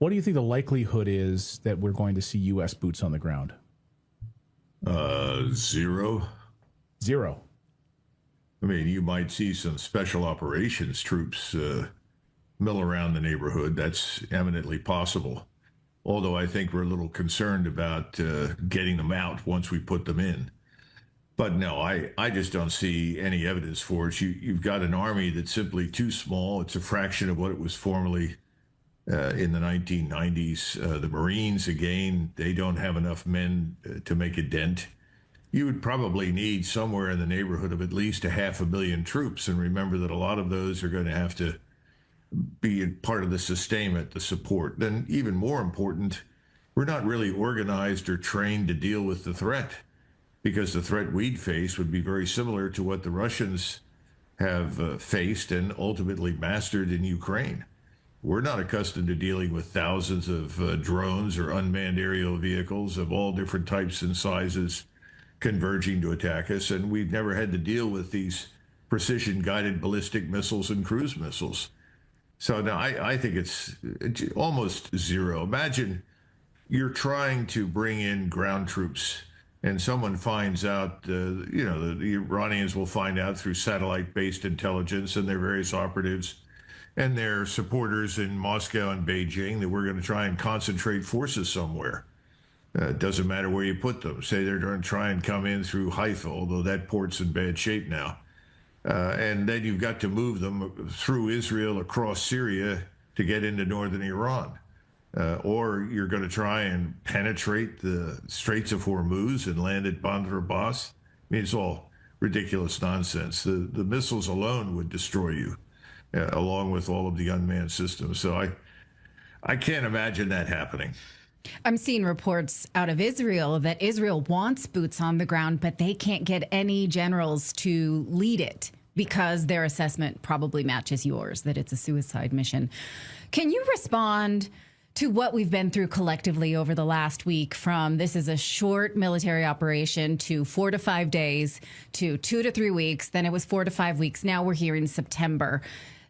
What do you think the likelihood is that we're going to see U.S. boots on the ground? Zero. Zero. I mean, you might see some special operations troops mill around the neighborhood. That's eminently possible. Although I think we're a little concerned about getting them out once we put them in. But no, I just don't see any evidence for it. You've got an army that's simply too small. It's a fraction of what it was formerly in the 1990s. The Marines, again, they don't have enough men to make a dent. You would probably need somewhere in the neighborhood of at least 500,000 troops. And remember that a lot of those are going to have to be part of the sustainment, the support. Then even more important, we're not really organized or trained to deal with the threat, because the threat we'd face would be very similar to what the Russians have faced and ultimately mastered in Ukraine. We're not accustomed to dealing with thousands of drones or unmanned aerial vehicles of all different types and sizes converging to attack us, and we've never had to deal with these precision-guided ballistic missiles and cruise missiles. So now I think it's almost zero. Imagine you're trying to bring in ground troops and someone finds out, the Iranians will find out through satellite-based intelligence and their various operatives and their supporters in Moscow and Beijing that we're going to try and concentrate forces somewhere. It doesn't matter where you put them. Say they're going to try and come in through Haifa, although that port's in bad shape now. And then you've got to move them through Israel across Syria to get into northern Iran. Or you're going to try and penetrate the Straits of Hormuz and land at Bandar Abbas. I mean, it's all ridiculous nonsense. The missiles alone would destroy you, along with all of the unmanned systems. So I can't imagine that happening. I'm seeing reports out of Israel that Israel wants boots on the ground, but they can't get any generals to lead it because their assessment probably matches yours, that it's a suicide mission. Can you respond to what we've been through collectively over the last week, from this is a short military operation to 4 to 5 days to 2 to 3 weeks, then it was 4 to 5 weeks, now we're here in September.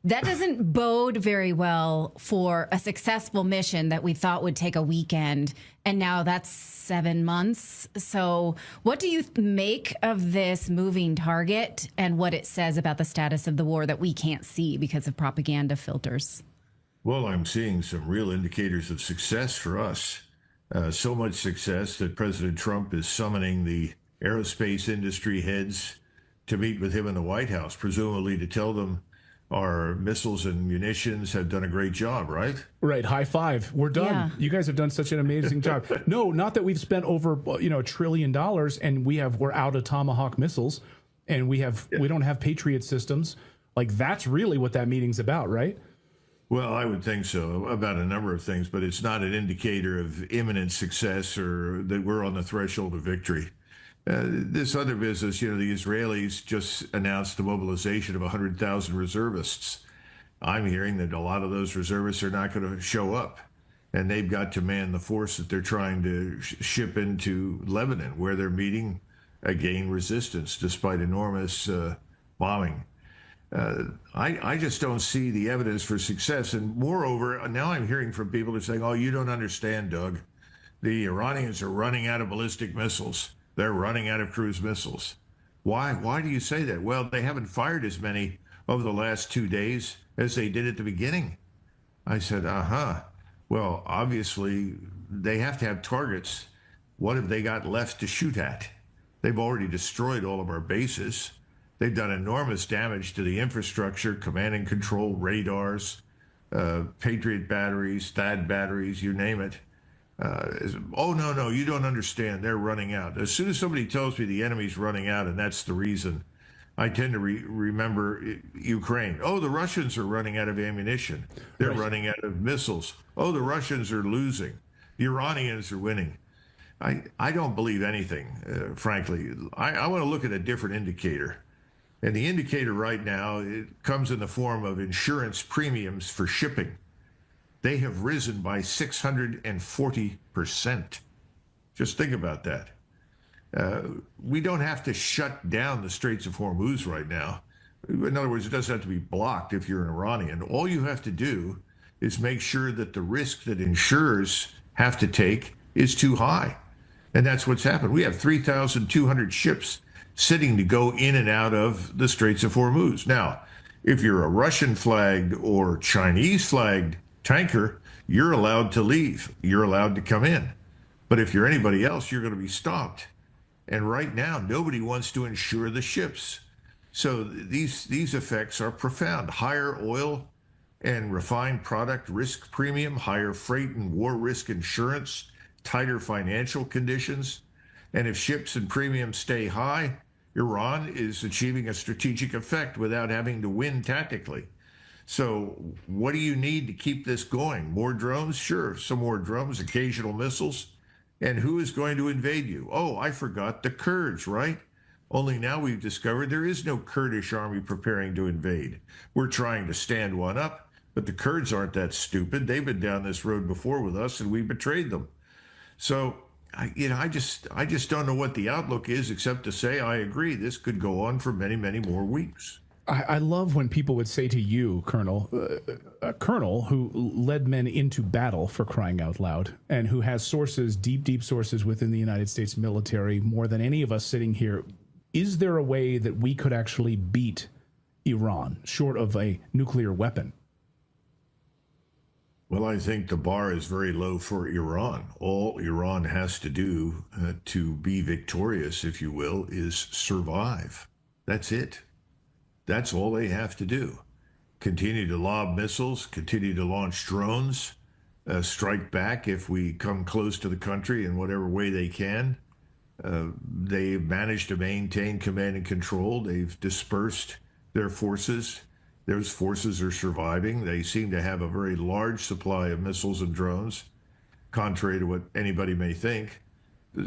That doesn't bode very well for a successful mission that we thought would take a weekend, and now that's 7 months. So what do you make of this moving target and what it says about the status of the war that we can't see because of propaganda filters? Well, I'm seeing some real indicators of success for us. So much success that President Trump is summoning the aerospace industry heads to meet with him in the White House, presumably to tell them our missiles and munitions have done a great job, right? Right. High five. We're done. Yeah. You guys have done such an amazing job. No, not that we've spent over, $1 trillion and we're out of Tomahawk missiles and we don't have Patriot systems. Like, that's really what that meeting's about, right? Well, I would think so, about a number of things, but it's not an indicator of imminent success or that we're on the threshold of victory. This other business, the Israelis just announced the mobilization of 100,000 reservists. I'm hearing that a lot of those reservists are not going to show up, and they've got to man the force that they're trying to ship into Lebanon, where they're meeting, again, resistance despite enormous bombing. I just don't see the evidence for success. And moreover, now I'm hearing from people who are saying, oh, you don't understand, Doug. The Iranians are running out of ballistic missiles. They're running out of cruise missiles. Why? Why do you say that? Well, they haven't fired as many over the last 2 days as they did at the beginning. I said, well, obviously, they have to have targets. What have they got left to shoot at? They've already destroyed all of our bases. They've done enormous damage to the infrastructure, command and control radars, Patriot batteries, THAAD batteries, you name it. Oh, no, you don't understand. They're running out. As soon as somebody tells me the enemy's running out and that's the reason, I tend to remember Ukraine. Oh, the Russians are running out of ammunition. They're running out of missiles. Oh, the Russians are losing. The Iranians are winning. I don't believe anything, frankly. I want to look at a different indicator. And the indicator right now, it comes in the form of insurance premiums for shipping. They have risen by 640%. Just think about that. We don't have to shut down the Straits of Hormuz right now. In other words, it doesn't have to be blocked if you're an Iranian. All you have to do is make sure that the risk that insurers have to take is too high. And that's what's happened. We have 3,200 ships sitting to go in and out of the Straits of Hormuz. Now, if you're a Russian flagged or Chinese flagged tanker, you're allowed to leave. You're allowed to come in. But if you're anybody else, you're going to be stopped. And right now, nobody wants to insure the ships. So these effects are profound. Higher oil and refined product risk premium, higher freight and war risk insurance, tighter financial conditions. And if ships and premiums stay high, Iran is achieving a strategic effect without having to win tactically. So what do you need to keep this going? More drones? Sure, some more drones, occasional missiles. And who is going to invade you? Oh, I forgot the Kurds, right? Only now we've discovered there is no Kurdish army preparing to invade. We're trying to stand one up, but the Kurds aren't that stupid. They've been down this road before with us, and we betrayed them. So, I just don't know what the outlook is, except to say I agree. This could go on for many, many more weeks. I love when people would say to you, Colonel, a colonel who led men into battle, for crying out loud, and who has sources, deep sources within the United States military, more than any of us sitting here. Is there a way that we could actually beat Iran, short of a nuclear weapon? Well, I think the bar is very low for Iran. All Iran has to do to be victorious, if you will, is survive. That's it. That's all they have to do. Continue to lob missiles, continue to launch drones, strike back if we come close to the country in whatever way they can. They've managed to maintain command and control. They've dispersed their forces. Those forces are surviving. They seem to have a very large supply of missiles and drones, contrary to what anybody may think.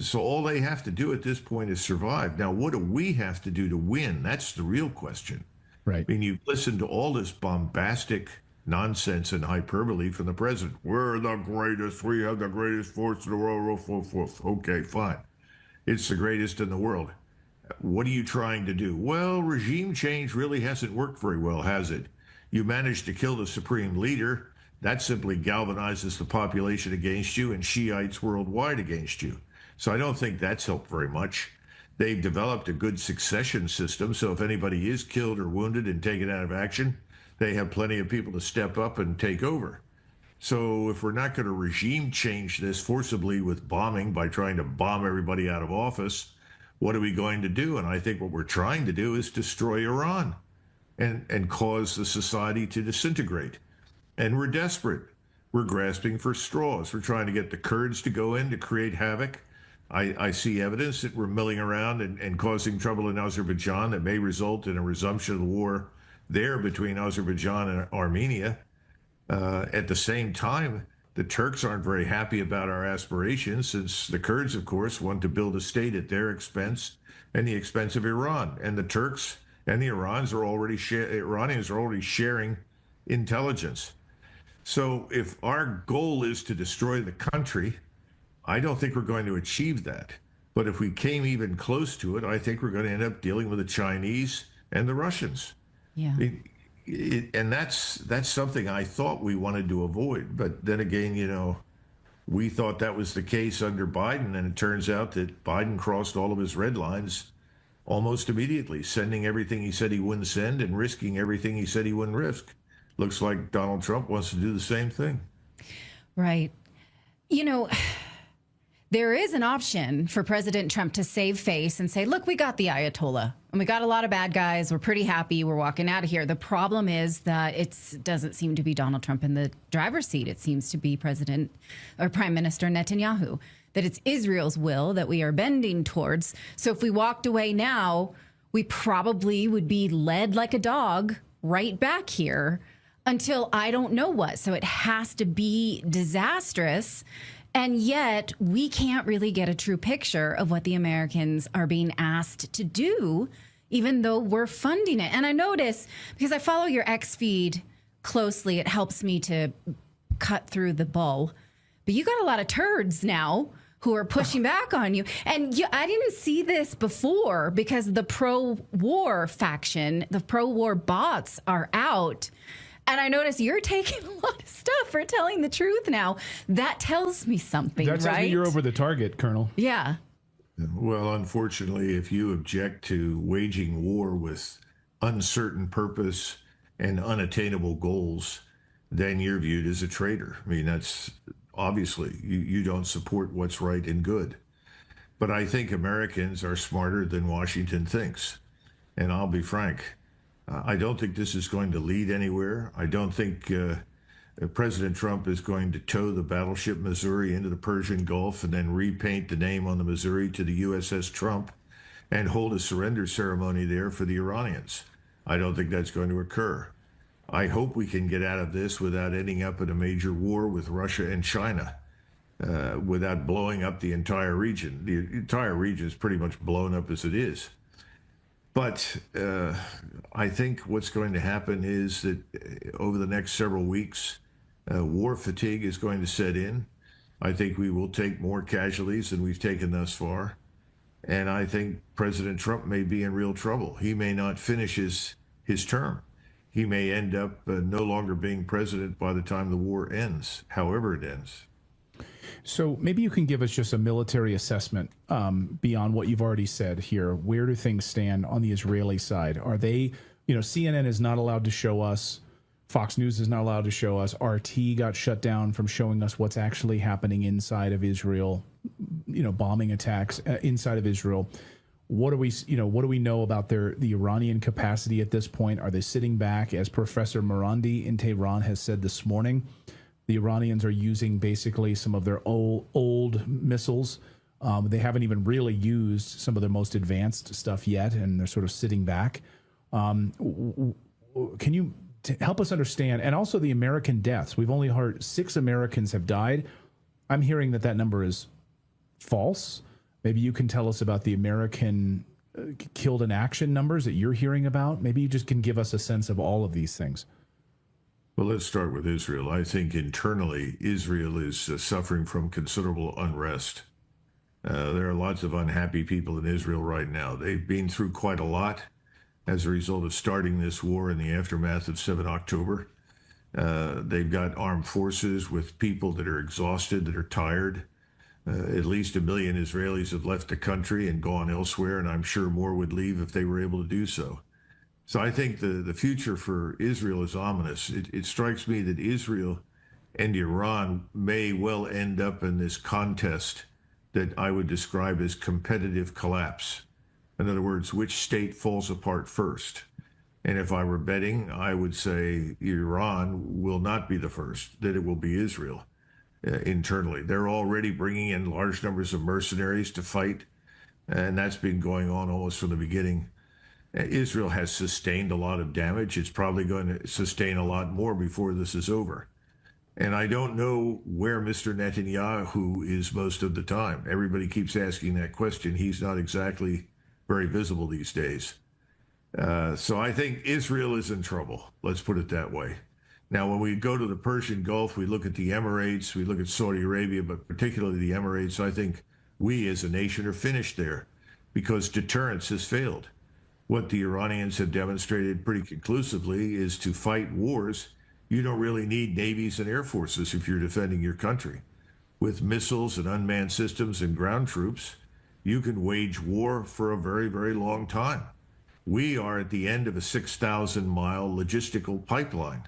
So all they have to do at this point is survive. Now, what do we have to do to win? That's the real question. Right. I mean, you've listened to all this bombastic nonsense and hyperbole from the president. We're the greatest. We have the greatest force in the world. Okay, fine. It's the greatest in the world. What are you trying to do? Well, regime change really hasn't worked very well, has it? You managed to kill the supreme leader. That simply galvanizes the population against you and Shiites worldwide against you. So I don't think that's helped very much. They've developed a good succession system, so if anybody is killed or wounded and taken out of action, they have plenty of people to step up and take over. So if we're not going to regime change this forcibly with bombing by trying to bomb everybody out of office, what are we going to do? And I think what we're trying to do is destroy Iran and cause the society to disintegrate. And we're desperate. We're grasping for straws. We're trying to get the Kurds to go in to create havoc. I see evidence that we're milling around and causing trouble in Azerbaijan that may result in a resumption of the war there between Azerbaijan and Armenia. At the same time, the Turks aren't very happy about our aspirations, since the Kurds, of course, want to build a state at their expense and the expense of Iran. And the Turks and the Iranians are already sharing intelligence. So if our goal is to destroy the country, I don't think we're going to achieve that. But if we came even close to it, I think we're going to end up dealing with the Chinese and the Russians. Yeah. And that's something I thought we wanted to avoid. But then again, we thought that was the case under Biden, and it turns out that Biden crossed all of his red lines almost immediately, sending everything he said he wouldn't send and risking everything he said he wouldn't risk. Looks like Donald Trump wants to do the same thing. Right. There is an option for President Trump to save face and say, look, we got the Ayatollah and we got a lot of bad guys. We're pretty happy. We're walking out of here. The problem is that it doesn't seem to be Donald Trump in the driver's seat. It seems to be President or Prime Minister Netanyahu, that it's Israel's will that we are bending towards. So if we walked away now, we probably would be led like a dog right back here until I don't know what. So it has to be disastrous. And yet we can't really get a true picture of what the Americans are being asked to do, even though we're funding it. And I notice, because I follow your X feed closely, it helps me to cut through the bull. But you got a lot of turds now who are pushing back on you. And I didn't see this before, because the pro-war faction, the pro-war bots are out And I notice you're taking a lot of stuff for telling the truth now. That tells me something, That tells right? me you're over the target, Colonel. Yeah. Well, unfortunately, if you object to waging war with uncertain purpose and unattainable goals, then you're viewed as a traitor. I mean, that's obviously you don't support what's right and good. But I think Americans are smarter than Washington thinks. And I'll be frank, I don't think this is going to lead anywhere. I don't think President Trump is going to tow the battleship Missouri into the Persian Gulf and then repaint the name on the Missouri to the USS Trump and hold a surrender ceremony there for the Iranians. I don't think that's going to occur. I hope we can get out of this without ending up in a major war with Russia and China, without blowing up the entire region. The entire region is pretty much blown up as it is. But I think what's going to happen is that over the next several weeks, war fatigue is going to set in. I think we will take more casualties than we've taken thus far. And I think President Trump may be in real trouble. He may not finish his term. He may end up no longer being president by the time the war ends, however it ends. So maybe you can give us just a military assessment beyond what you've already said here. Where do things stand on the Israeli side? Are they, CNN is not allowed to show us. Fox News is not allowed to show us. RT got shut down from showing us what's actually happening inside of Israel, bombing attacks inside of Israel. What do we know about the Iranian capacity at this point? Are they sitting back? As Professor Morandi in Tehran has said this morning, the Iranians are using basically some of their old missiles. They haven't even really used some of their most advanced stuff yet, and they're sort of sitting back. Can you help us understand? And also the American deaths. We've only heard 6 Americans have died. I'm hearing that number is false. Maybe you can tell us about the American killed in action numbers that you're hearing about. Maybe you just can give us a sense of all of these things. Well, let's start with Israel. I think internally, Israel is suffering from considerable unrest. There are lots of unhappy people in Israel right now. They've been through quite a lot as a result of starting this war in the aftermath of 7 October. They've got armed forces with people that are exhausted, that are tired. At least 1 million Israelis have left the country and gone elsewhere, and I'm sure more would leave if they were able to do so. So I think the future for Israel is ominous. It strikes me that Israel and Iran may well end up in this contest that I would describe as competitive collapse. In other words, which state falls apart first? And if I were betting, I would say Iran will not be the first, that it will be Israel internally. They're already bringing in large numbers of mercenaries to fight, and that's been going on almost from the beginning. Israel has sustained a lot of damage. It's probably going to sustain a lot more before this is over. And I don't know where Mr. Netanyahu is most of the time. Everybody keeps asking that question. He's not exactly very visible these days. So I think Israel is in trouble. Let's put it that way. Now, when we go to the Persian Gulf, we look at the Emirates, we look at Saudi Arabia, but particularly the Emirates, I think we as a nation are finished there because deterrence has failed. What the Iranians have demonstrated pretty conclusively is to fight wars, you don't really need navies and air forces if you're defending your country. With missiles and unmanned systems and ground troops, you can wage war for a very, very long time. We are at the end of a 6,000-mile logistical pipeline.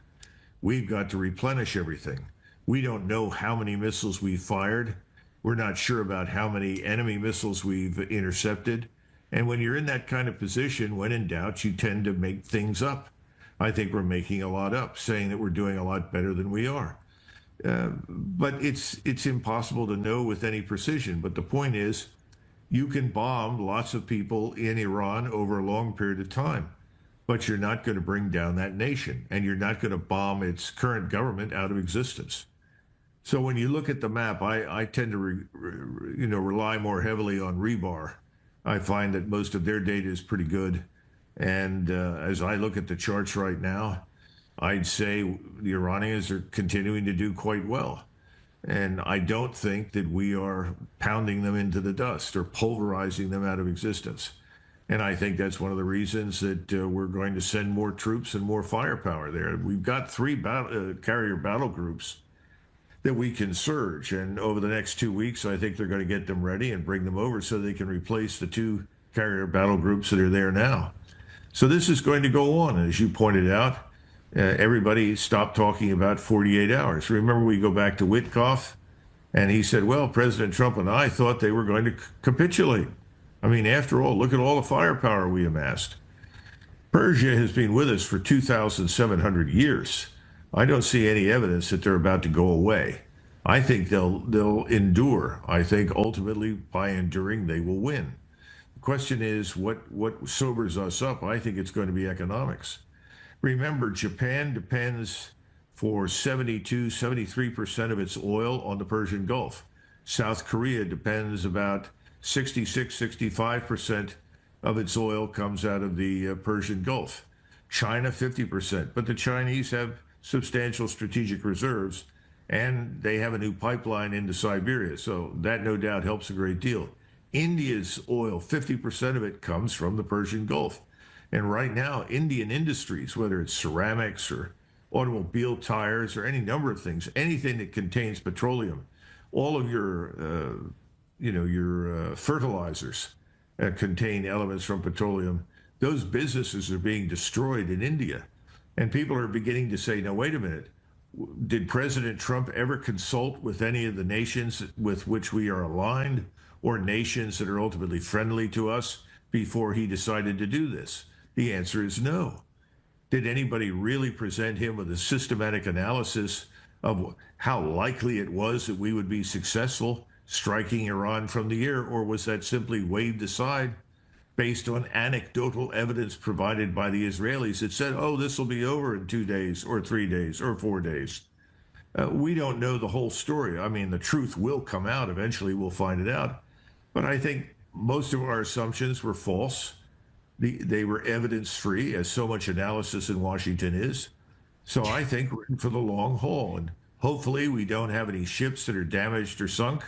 We've got to replenish everything. We don't know how many missiles we've fired. We're not sure about how many enemy missiles we've intercepted. And when you're in that kind of position, when in doubt, you tend to make things up. I think we're making a lot up, saying that we're doing a lot better than we are. But it's impossible to know with any precision. But the point is, you can bomb lots of people in Iran over a long period of time, but you're not going to bring down that nation, and you're not going to bomb its current government out of existence. So when you look at the map, I tend to rely more heavily on Rebar. I find that most of their data is pretty good. And as I look at the charts right now, I'd say the Iranians are continuing to do quite well. And I don't think that we are pounding them into the dust or pulverizing them out of existence. And I think that's one of the reasons that we're going to send more troops and more firepower there. We've got three carrier battle groups that we can surge. And over the next 2 weeks, I think they're going to get them ready and bring them over so they can replace the two carrier battle groups that are there now. So this is going to go on. And as you pointed out, everybody stopped talking about 48 hours. Remember, we go back to Witkoff, and he said, well, President Trump and I thought they were going to capitulate. I mean, after all, look at all the firepower we amassed. Persia has been with us for 2,700 years. I don't see any evidence that they're about to go away. I think they'll endure. I think ultimately, by enduring, they will win. The question is, what sobers us up? I think it's going to be economics. Remember, Japan depends for 73% of its oil on the Persian Gulf. South Korea depends about 65% of its oil comes out of the Persian Gulf. China, 50%. But the Chinese have substantial strategic reserves, and they have a new pipeline into Siberia. So that no doubt helps a great deal. India's oil, 50% of it comes from the Persian Gulf. And right now, Indian industries, whether it's ceramics or automobile tires or any number of things, anything that contains petroleum, all of your fertilizers contain elements from petroleum. Those businesses are being destroyed in India. And people are beginning to say, now, wait a minute. Did President Trump ever consult with any of the nations with which we are aligned or nations that are ultimately friendly to us before he decided to do this? The answer is no. Did anybody really present him with a systematic analysis of how likely it was that we would be successful striking Iran from the air, or was that simply waved aside based on anecdotal evidence provided by the Israelis that said, oh, this will be over in 2 days or 3 days or 4 days? We don't know the whole story. I mean, the truth will come out. Eventually, we'll find it out. But I think most of our assumptions were false. They were evidence-free, as so much analysis in Washington is. So I think we're in for the long haul. And hopefully we don't have any ships that are damaged or sunk.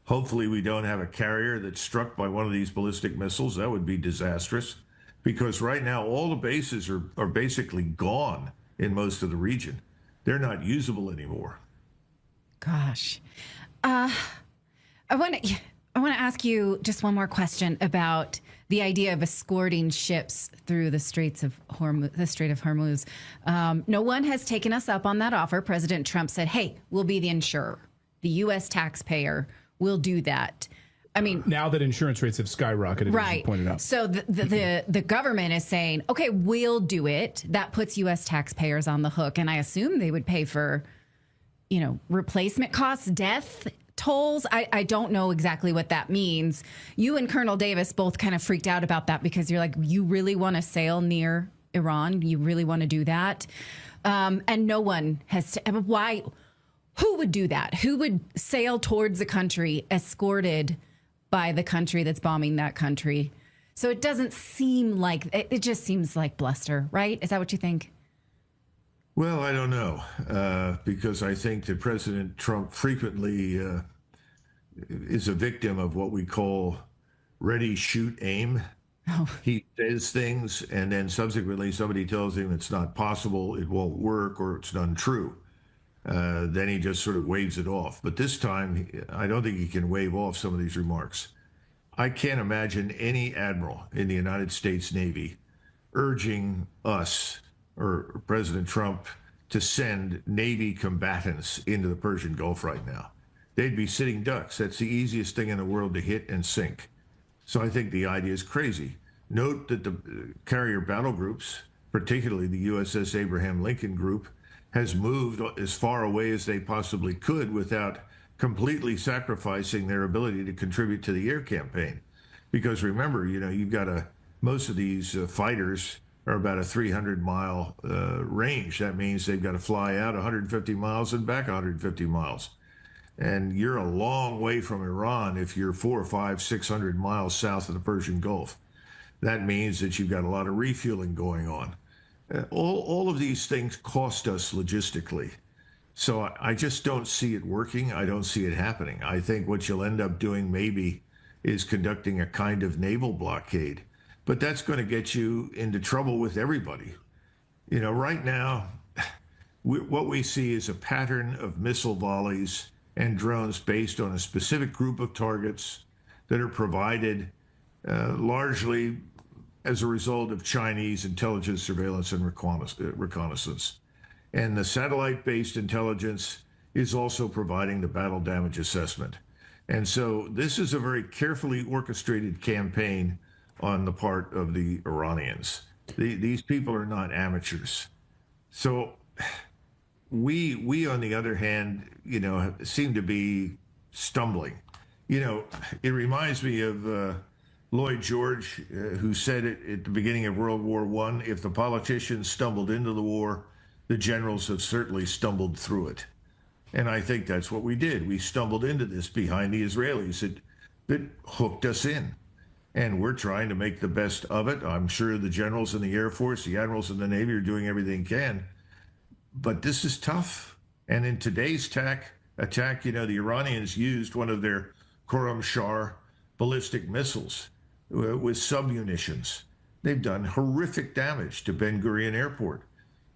Hopefully we don't have a carrier that's struck by one of these ballistic missiles. That would be disastrous, because right now all the bases are basically gone in most of the region. They're not usable anymore. Gosh. I want to ask you just one more question about the idea of escorting ships through the Strait of Hormuz. No one has taken us up on that offer. President Trump said, hey, we'll be the insurer. The U.S. taxpayer will do that. I mean, now that insurance rates have skyrocketed, right, as you pointed out. So the government is saying, okay, we'll do it. That puts U.S. taxpayers on the hook. And I assume they would pay for, replacement costs, death tolls. I don't know exactly what that means. You and Colonel Davis both kind of freaked out about that, because you're like, you really want to sail near Iran? You really want to do that? And no one has. Why? Who would do that? Who would sail towards a country escorted by the country that's bombing that country? So it doesn't seem like, it just seems like bluster, right? Is that what you think? Well, I don't know, because I think that President Trump frequently is a victim of what we call ready, shoot, aim. Oh. He says things, and then subsequently somebody tells him it's not possible, it won't work, or it's untrue. Then he just sort of waves it off. But this time, I don't think he can wave off some of these remarks. I can't imagine any admiral in the United States Navy urging us or President Trump to send Navy combatants into the Persian Gulf right now. They'd be sitting ducks. That's the easiest thing in the world to hit and sink. So I think the idea is crazy. Note that the carrier battle groups, particularly the USS Abraham Lincoln Group, has moved as far away as they possibly could without completely sacrificing their ability to contribute to the air campaign. Because remember, you've got most of these fighters are about a 300-mile range. That means they've got to fly out 150 miles and back 150 miles. And you're a long way from Iran if you're 400, 500, 600 miles south of the Persian Gulf. That means that you've got a lot of refueling going on. All of these things cost us logistically. So I just don't see it working. I don't see it happening. I think what you'll end up doing maybe is conducting a kind of naval blockade. but that's going to get you into trouble with everybody. You know, right now, what we see is a pattern of missile volleys and drones based on a specific group of targets that are provided largely as a result of Chinese intelligence, surveillance, and reconnaissance. And the satellite-based intelligence is also providing the battle damage assessment. And so this is a very carefully orchestrated campaign on the part of the Iranians. These people are not amateurs. So we on the other hand, you know, seem to be stumbling. You know, it reminds me of Lloyd George, who said it at the beginning of World War I, if the politicians stumbled into the war, the generals have certainly stumbled through it. And I think that's what we did. We stumbled into this behind the Israelis that hooked us in. And we're trying to make the best of it. I'm sure the generals in the Air Force, the admirals in the Navy are doing everything they can. But this is tough. And in today's attack, you know, the Iranians used one of their Khorramshahr ballistic missiles with submunitions. They've done horrific damage to Ben Gurion Airport,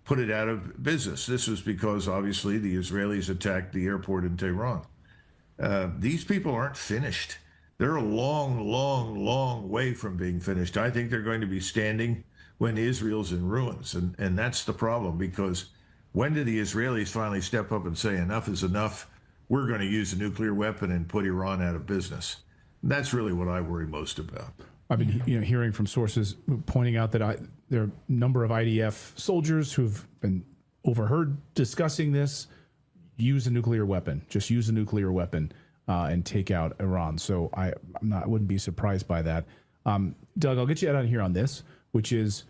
put it out of business. This was because, obviously, the Israelis attacked the airport in Tehran. These people aren't finished. They're a long, long, long way from being finished. I think they're going to be standing when Israel's in ruins. And that's the problem, because when do the Israelis finally step up and say, enough is enough? We're going to use a nuclear weapon and put Iran out of business. That's really what I worry most about. I've been hearing from sources pointing out that there are a number of IDF soldiers who've been overheard discussing this. Use a nuclear weapon. Just use a nuclear weapon and take out Iran. So I wouldn't be surprised by that. Doug, I'll get you out on here on this, which is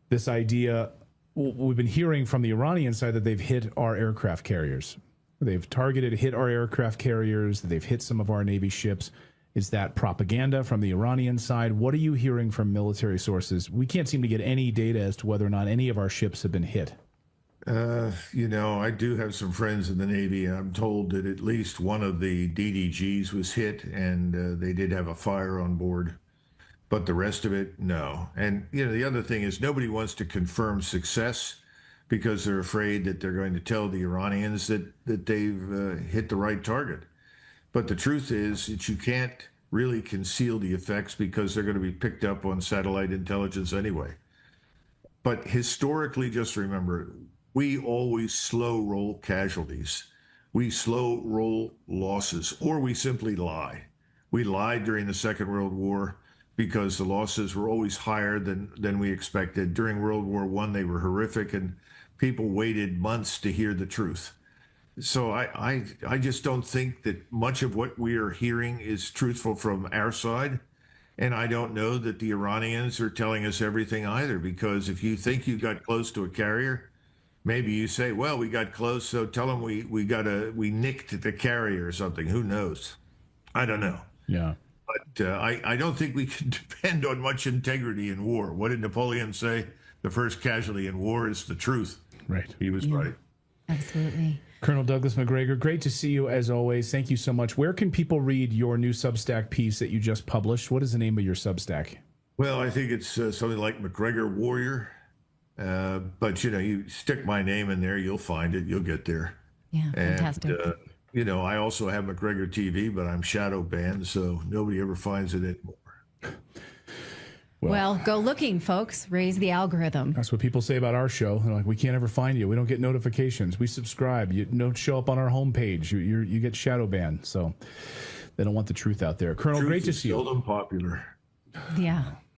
this idea. We've been hearing from the Iranian side that they've hit our aircraft carriers. They've hit our aircraft carriers. They've hit some of our Navy ships. Is that propaganda from the Iranian side? What are you hearing from military sources? We can't seem to get any data as to whether or not any of our ships have been hit. You know, I do have some friends in the Navy, and I'm told that at least one of the DDGs was hit, and they did have a fire on board. But the rest of it, no. And, you know, the other thing is nobody wants to confirm success because they're afraid that they're going to tell the Iranians that they've hit the right target. But the truth is that you can't really conceal the effects because they're going to be picked up on satellite intelligence anyway. But historically, just remember, we always slow roll casualties. We slow roll losses, or we simply lie. We lied during the Second World War because the losses were always higher than we expected. During World War I, they were horrific, and people waited months to hear the truth. So I just don't think that much of what we are hearing is truthful from our side. And I don't know that the Iranians are telling us everything either, because if you think you got close to a carrier, maybe you say, well, we got close, so tell them we nicked the carrier or something. Who knows? I don't know. Yeah. But I don't think we can depend on much integrity in war. What did Napoleon say? The first casualty in war is the truth. Right. He was right. Absolutely. Colonel Douglas Macgregor, great to see you as always. Thank you so much. Where can people read your new Substack piece that you just published? What is the name of your Substack? Well, I think it's something like Macgregor Warrior. But, you know, you stick my name in there, you'll find it. You'll get there. Yeah, fantastic. And, you know, I also have Macgregor TV, but I'm shadow banned, so nobody ever finds it anymore. Well, go looking, folks. Raise the algorithm. That's what people say about our show. They're like, we can't ever find you. We don't get notifications. We subscribe. You don't show up on our homepage. You get shadow banned. So they don't want the truth out there. Colonel, Truth great to is see you. seldom popular. Yeah.